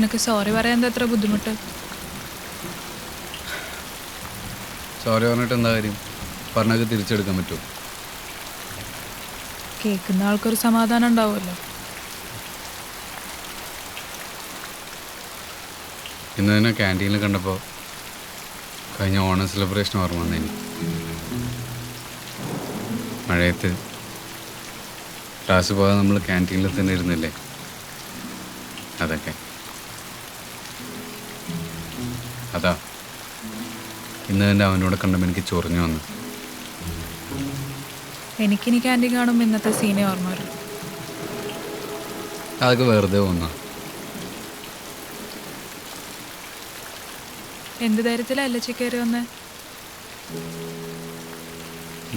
നിനക്ക് സോറി പറയാൻ എന്താ എത്ര ബുദ്ധിമുട്ട്? സോറി പറഞ്ഞിട്ട് എന്താ കാര്യം? പറഞ്ഞൊക്കെ തിരിച്ചെടുക്കാൻ പറ്റുമോ? കേൾക്കുന്ന ആൾക്കൊരു സമാധാനം ഉണ്ടാവുമല്ലോ. ഇന്ന് തന്നെ ക്യാൻറ്റീനിൽ കണ്ടപ്പോൾ കഴിഞ്ഞ ഓണം സെലിബ്രേഷൻ ഓർമ്മ വന്നേനി. മഴയത്ത് ക്ലാസ് പോകാതെ നമ്മൾ ക്യാൻറ്റീനിൽ തന്നെ ഇരുന്നില്ലേ, അതൊക്കെ. അതാ ഇന്ന് തന്നെ അവനോട് കണ്ടപ്പോൾ എനിക്ക് ചൊറിഞ്ഞു വന്നു. എനിക്കിനി ക്യാൻറ്റീൻ കാണുമ്പോൾ ഇന്നത്തെ സീനെ ഓർമ്മ വരും. അതൊക്കെ വെറുതെ വന്നാ. എന്ത് ധൈര്യത്തിലല്ല കയറി വന്നേ?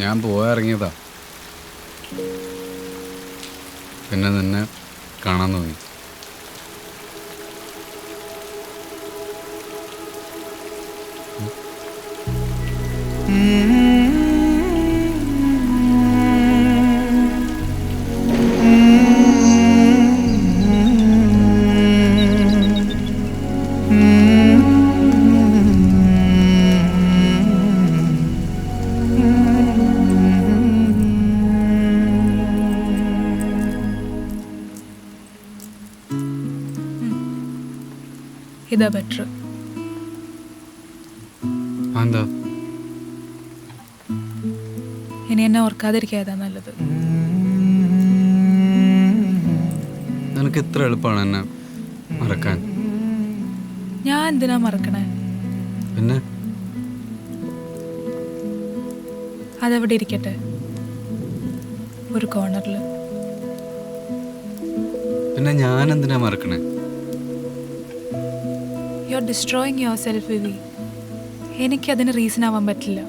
ഞാൻ പോയിറങ്ങിയതാ, പിന്നെ നിന്നെ കാണാൻ തോന്നി. ഇതാ ബെറ്റർ. എന്താ ഇനി എന്നെ ഓർക്കാതിരിക്കാതാ നല്ലത്. നിനക്ക് ഇത്ര എളുപ്പമാണ് എന്നെ മറക്കാൻ? ഞാൻ എന്തിനാ മറക്കണേ? പിന്നെ അതവിടെ ഇരിക്കട്ടെ, ഒരു കോർണറിൽ. പിന്നെ ഞാൻ എന്തിനാ മറക്കണേ? You are destroying your self വിവി. എനിക്കതിന് റീസൺ ആവാൻ പറ്റില്ല.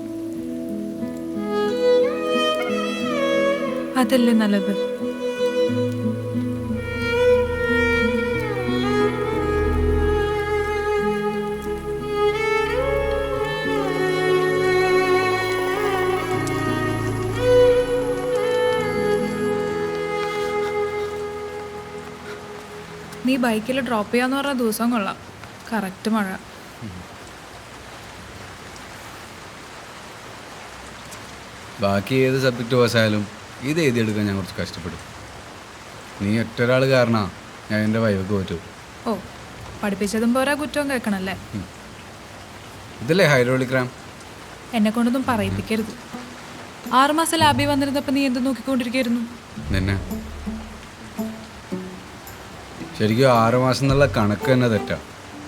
അതല്ലേ നല്ലത്? നീ ബൈക്കിൽ ഡ്രോപ്പ് ചെയ്യാന്ന് പറഞ്ഞ ദിവസം കൊള്ളാം. കറക്റ്റ് മഴ. ബാക്കി ഏത് സബ്ജക്റ്റ് പാസ്സായാലും ഇത് എഴുതിയെടുക്കാൻ ഞാൻ കുറച്ച് കഷ്ടപ്പെടും. നീ ഒറ്റൊരാൾ കാരണമാണ് ഞാൻ എൻ്റെ വൈവക്ക് പറ്റൂ. ഓ, പഠിപ്പിച്ചതും പോരാ കുറ്റവും കേൾക്കണല്ലേ? ഇതല്ലേ ഹൈഡ്രോളിക്. എന്നെ കൊണ്ടൊന്നും പറയിപ്പിക്കരുത്. 6 മാസം ലാബിൽ വന്നിരുന്നപ്പോൾ നീ എന്ത് നോക്കിക്കൊണ്ടിരിക്കുന്നു? നിന്നെ ശരിക്കും 6 മാസം എന്നുള്ള കണക്ക് തന്നെ തെറ്റാ.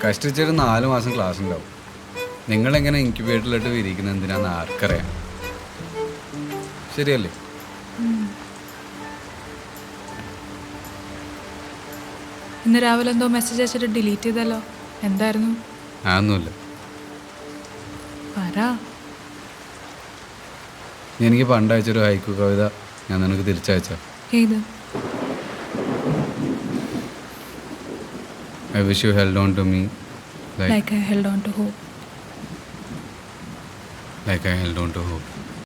കഷ്ടിച്ചൊരു 4 മാസം ക്ലാസ് ഉണ്ടാവും. നിങ്ങളെങ്ങനെ ഇൻക്യുബേറ്ററിലിട്ട് വിരിക്കുന്നത് എന്തിനാന്ന് ആർക്കറിയാം? ശരിയല്ലേ? ഇന്ന് രാവിലെ എന്തോ മെസ്സേജ് അയച്ചിട്ട് ഡിലീറ്റ് ചെയ്തല്ലോ, എന്തായിരുന്നു? അതൊന്നുമില്ല. പറ. എനിക്ക് പണ്ടയച്ചൊരു ഹൈക്കു കവിത ഞാൻ നിനക്ക് തിരിച്ചയച്ച. ഏത്? I wish you held on to me like I held on to hope. like I held on to hope.